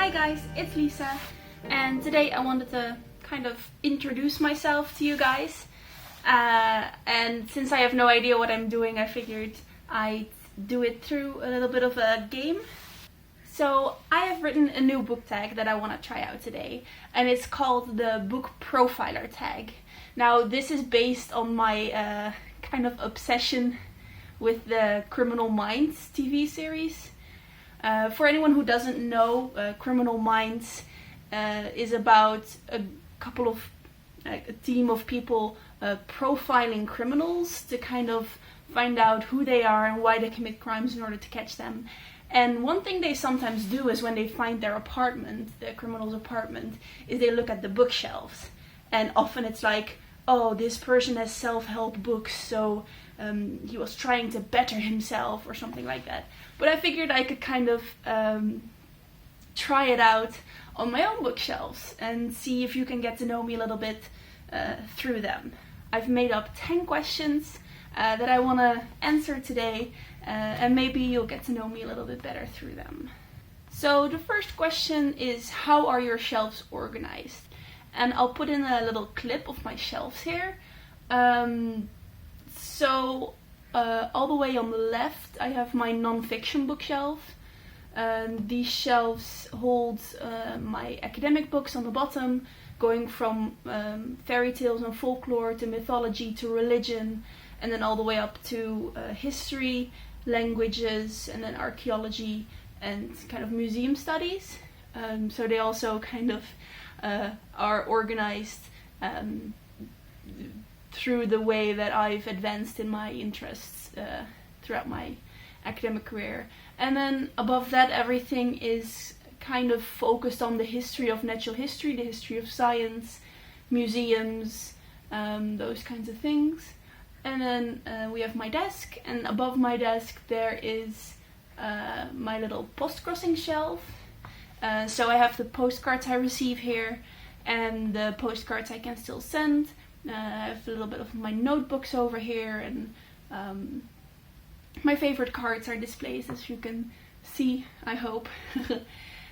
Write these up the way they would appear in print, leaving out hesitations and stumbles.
Hi guys, it's Lisa, and today I wanted to kind of introduce myself to you guys. And since I have no idea what I'm doing, I figured I'd do it through a little bit of a game. So I have written a new book tag that I want to try out today, and it's called the Book Profiler tag. Now this is based on my kind of obsession with the Criminal Minds TV series. For anyone who doesn't know, Criminal Minds is about a team of people profiling criminals to kind of find out who they are and why they commit crimes in order to catch them. And one thing they sometimes do is when they find their apartment, the criminal's apartment, is they look at the bookshelves. And often it's like, oh, this person has self-help books, so he was trying to better himself or something like that. But I figured I could kind of try it out on my own bookshelves and see if you can get to know me a little bit through them. I've made up 10 questions that I want to answer today, and maybe you'll get to know me a little bit better through them. So the first question is, how are your shelves organized? And I'll put in a little clip of my shelves here. So all the way on the left I have my non-fiction bookshelf. These shelves hold my academic books on the bottom, going from fairy tales and folklore to mythology to religion, and then all the way up to history, languages, and then archaeology and kind of museum studies. So they also kind of are organized through the way that I've advanced in my interests throughout my academic career. And then above that, everything is kind of focused on the history of natural history, the history of science, museums, those kinds of things. And then we have my desk, and above my desk there is my little post-crossing shelf. So I have the postcards I receive here and the postcards I can still send. I have a little bit of my notebooks over here, and my favorite cards are displayed, as you can see, I hope.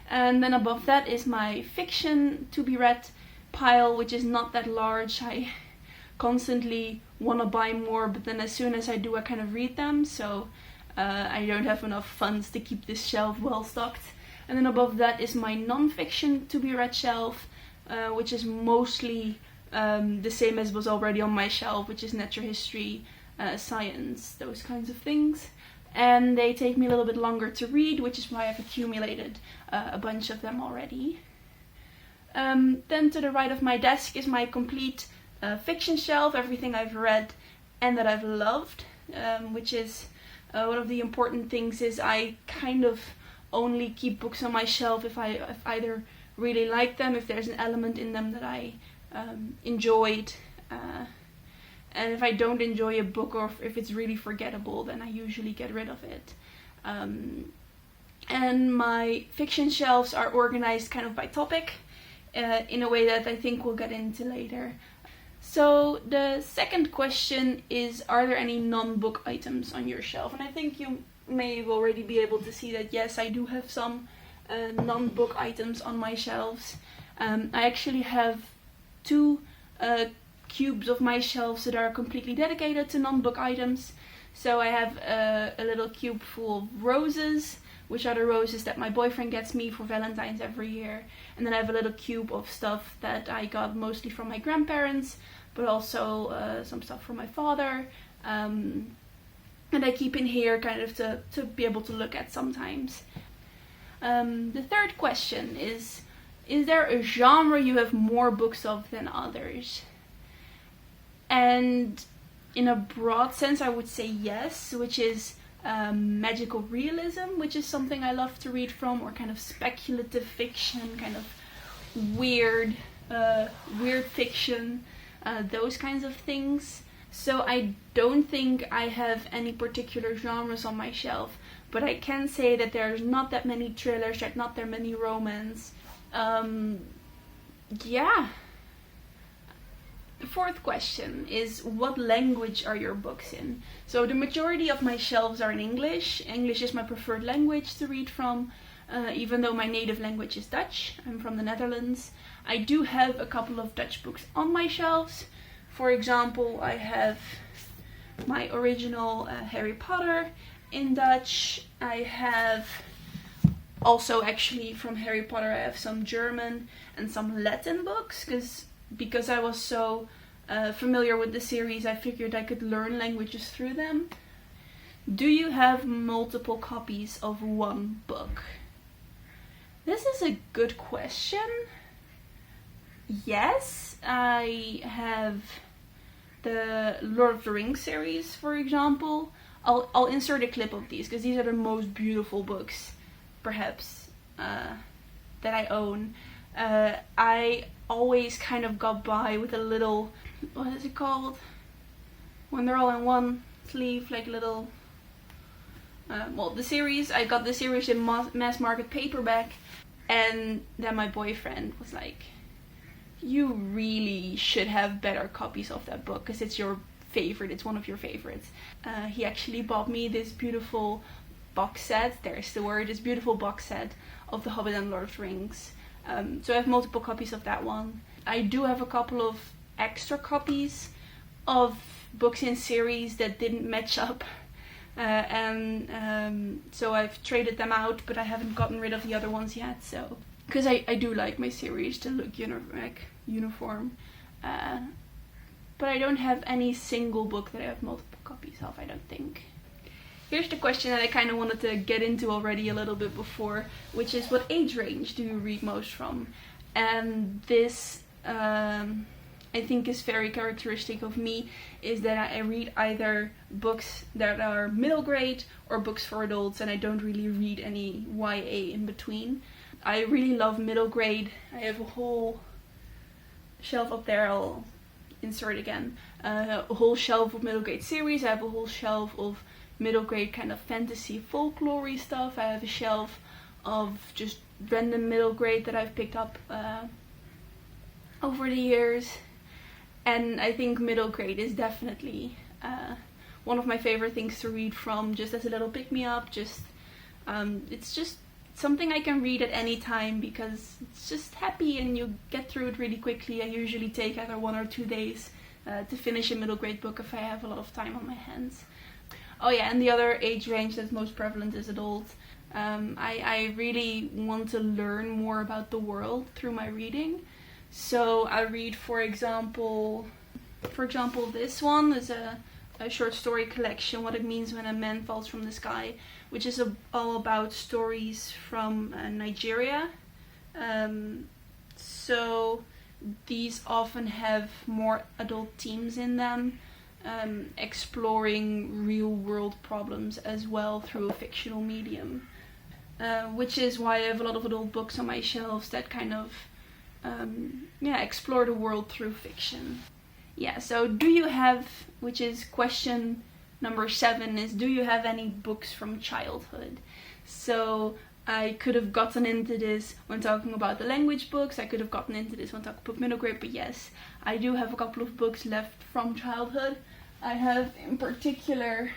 And then above that is my fiction to be read pile, which is not that large. I constantly want to buy more, but then as soon as I do, I kind of read them, so I don't have enough funds to keep this shelf well stocked. And then above that is my non-fiction to be read shelf, which is mostly the same as was already on my shelf, which is natural history, science, those kinds of things. And they take me a little bit longer to read, which is why I've accumulated a bunch of them already. Then to the right of my desk is my complete fiction shelf, everything I've read and that I've loved, which is one of the important things. Is I kind of only keep books on my shelf if I either really like them, if there's an element in them that I enjoyed, and if I don't enjoy a book, or if it's really forgettable, then I usually get rid of it. And my fiction shelves are organized kind of by topic, in a way that I think we'll get into later. So the second question is, are there any non-book items on your shelf? And I think you may already be able to see that yes, I do have some non-book items on my shelves. I actually have two cubes of my shelves that are completely dedicated to non-book items. So I have a little cube full of roses, which are the roses that my boyfriend gets me for Valentine's every year. And then I have a little cube of stuff that I got mostly from my grandparents, but also some stuff from my father. And I keep in here kind of to be able to look at sometimes. The third question is there a genre you have more books of than others? And in a broad sense, I would say yes, which is magical realism, which is something I love to read from, or kind of speculative fiction, kind of weird fiction, those kinds of things. So I don't think I have any particular genres on my shelf, but I can say that there's not that many thrillers, there's not that many romance. Yeah. The fourth question is, what language are your books in? So the majority of my shelves are in English. English is my preferred language to read from. even though my native language is Dutch. I'm from the Netherlands. I do have a couple of Dutch books on my shelves. For example, I have my original Harry Potter in Dutch. I have also, actually, from Harry Potter, I have some German and some Latin books, because I was so familiar with the series, I figured I could learn languages through them. Do you have multiple copies of one book? This is a good question. Yes, I have the Lord of the Rings series, for example. I'll insert a clip of these, because these are the most beautiful books, perhaps, that I own. I always kind of got by with a little, what is it called? When they're all in one sleeve, like little, well, the series, I got the series in mass market paperback, and then my boyfriend was like, you really should have better copies of that book, because it's your favorite, it's one of your favorites. He actually bought me this beautiful box set, there's the word, this beautiful box set of The Hobbit and Lord of the Rings. So I have multiple copies of that one. I do have a couple of extra copies of books in series that didn't match up. So I've traded them out, but I haven't gotten rid of the other ones yet. So, because I do like my series to look uniform. But I don't have any single book that I have multiple copies of, I don't think. Here's the question that I kind of wanted to get into already a little bit before, which is, what age range do you read most from? And this, I think, is very characteristic of me, is that I read either books that are middle grade or books for adults, and I don't really read any YA in between. I really love middle grade. I have a whole shelf up there, I'll insert again, a whole shelf of middle grade series. I have a whole shelf of middle grade kind of fantasy folklore stuff. I have a shelf of just random middle grade that I've picked up over the years, and I think middle grade is definitely one of my favorite things to read from, just as a little pick-me-up. It's just something I can read at any time, because it's just happy and you get through it really quickly. I usually take either 1 or 2 days to finish a middle grade book if I have a lot of time on my hands. Oh yeah, and the other age range that's most prevalent is adult. I really want to learn more about the world through my reading. So I read, for example, this one is a short story collection, What It Means When a Man Falls from the Sky, which is all about stories from Nigeria. So these often have more adult themes in them, exploring real world problems as well through a fictional medium, which is why I have a lot of adult books on my shelves that kind of explore the world through fiction. Yeah, so do you have, which is question number 7, is, do you have any books from childhood? So I could have gotten into this when talking about the language books, I could have gotten into this when talking about middle grade, but yes, I do have a couple of books left from childhood. I have in particular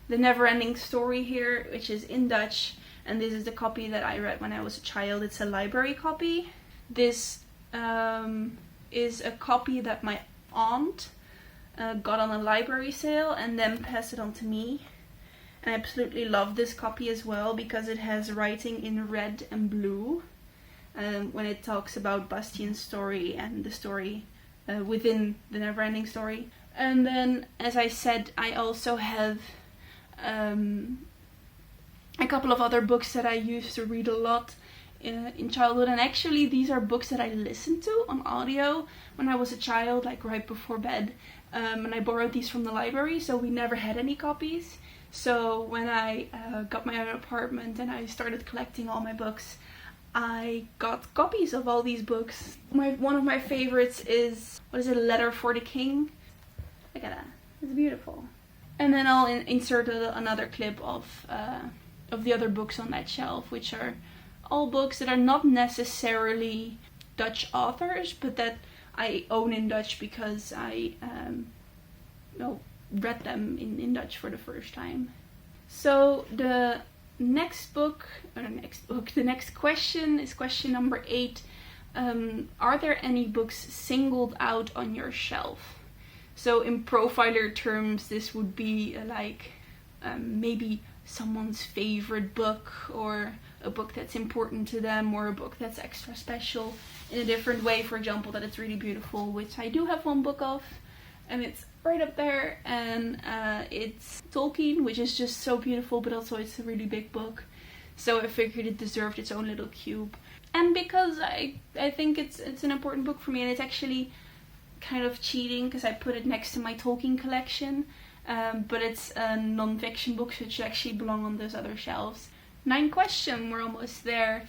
The Never-Ending Story here, which is in Dutch, and this is the copy that I read when I was a child. It's a library copy. This is a copy that my aunt got on a library sale and then passed it on to me. And I absolutely love this copy as well, because it has writing in red and blue when it talks about Bastian's story and the story within The Never-Ending Story. And then, as I said, I also have a couple of other books that I used to read a lot in childhood, and actually these are books that I listened to on audio when I was a child, like right before bed, and I borrowed these from the library, so we never had any copies. So when I got my own apartment and I started collecting all my books, I got copies of all these books. One of my favorites is, what is it, A Letter for the King? Look at that, it's beautiful. And then I'll insert another clip of the other books on that shelf, which are all books that are not necessarily Dutch authors, but that I own in Dutch because I read them in Dutch for the first time. So the The next question is question number 8. Are there any books singled out on your shelf? So in profiler terms, this would be like maybe someone's favorite book, or a book that's important to them, or a book that's extra special in a different way. For example, that it's really beautiful, which I do have one book of, and it's right up there, and it's Tolkien, which is just so beautiful, but also it's a really big book, so I figured it deserved its own little cube. And because I think it's an important book for me, and it's actually kind of cheating because I put it next to my Tolkien collection, but it's a non-fiction book, so it should actually belong on those other shelves. 9th question, we're almost there,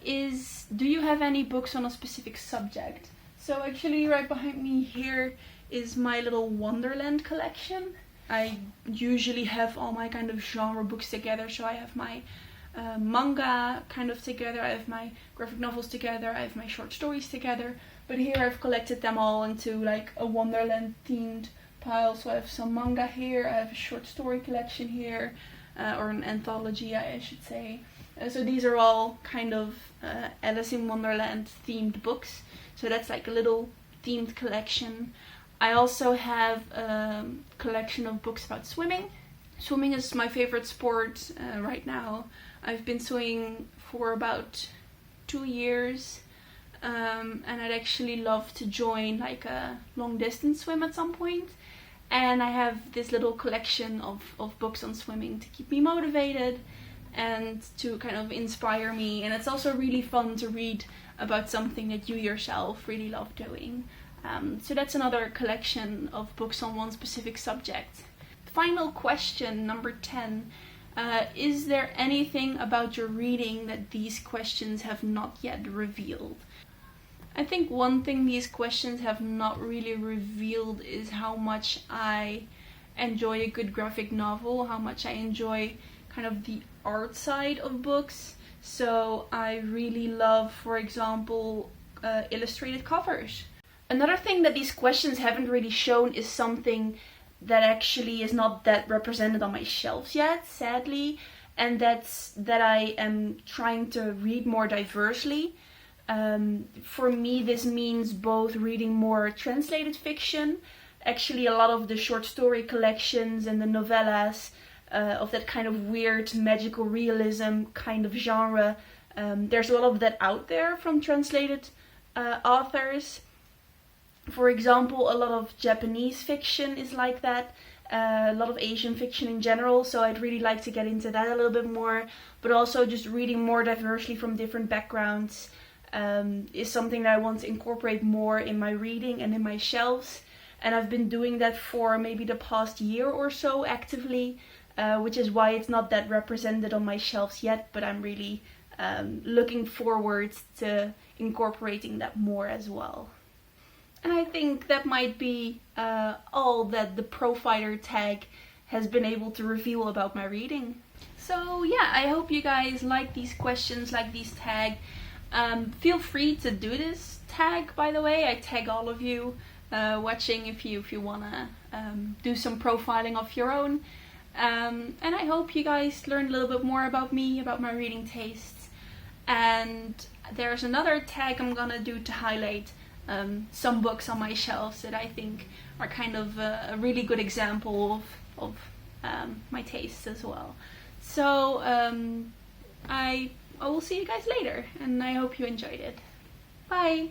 is do you have any books on a specific subject? So actually right behind me here is my little Wonderland collection. I usually have all my kind of genre books together, so I have my manga kind of together, I have my graphic novels together, I have my short stories together, but here I've collected them all into like a Wonderland themed pile. So I have some manga here, I have a short story collection here, or an anthology I should say. So these are all kind of Alice in Wonderland themed books, so that's like a little themed collection. I also have a collection of books about swimming. Swimming is my favorite sport right now. I've been swimming for about 2 years, and I'd actually love to join like a long distance swim at some point. And I have this little collection of books on swimming to keep me motivated and to kind of inspire me. And it's also really fun to read about something that you yourself really love doing. So that's another collection of books on one specific subject. Final question, number 10. Is there anything about your reading that these questions have not yet revealed? I think one thing these questions have not really revealed is how much I enjoy a good graphic novel, how much I enjoy kind of the art side of books. So I really love, for example, illustrated covers. Another thing that these questions haven't really shown is something that actually is not that represented on my shelves yet, sadly, and that's that I am trying to read more diversely. For me, this means both reading more translated fiction. Actually, a lot of the short story collections and the novellas of that kind of weird magical realism kind of genre, there's a lot of that out there from translated authors. For example, a lot of Japanese fiction is like that, a lot of Asian fiction in general, so I'd really like to get into that a little bit more, but also just reading more diversely from different backgrounds is something that I want to incorporate more in my reading and in my shelves, and I've been doing that for maybe the past year or so actively, which is why it's not that represented on my shelves yet, but I'm really looking forward to incorporating that more as well. And I think that might be all that the profiler tag has been able to reveal about my reading. So yeah, I hope you guys like these questions, like these tag. Feel free to do this tag, by the way. I tag all of you watching if you wanna do some profiling of your own. And I hope you guys learned a little bit more about me, about my reading tastes. And there's another tag I'm gonna do to highlight some books on my shelves that I think are kind of a really good example of my tastes as well. So I will see you guys later, and I hope you enjoyed it. Bye!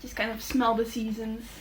Just kind of smell the seasons.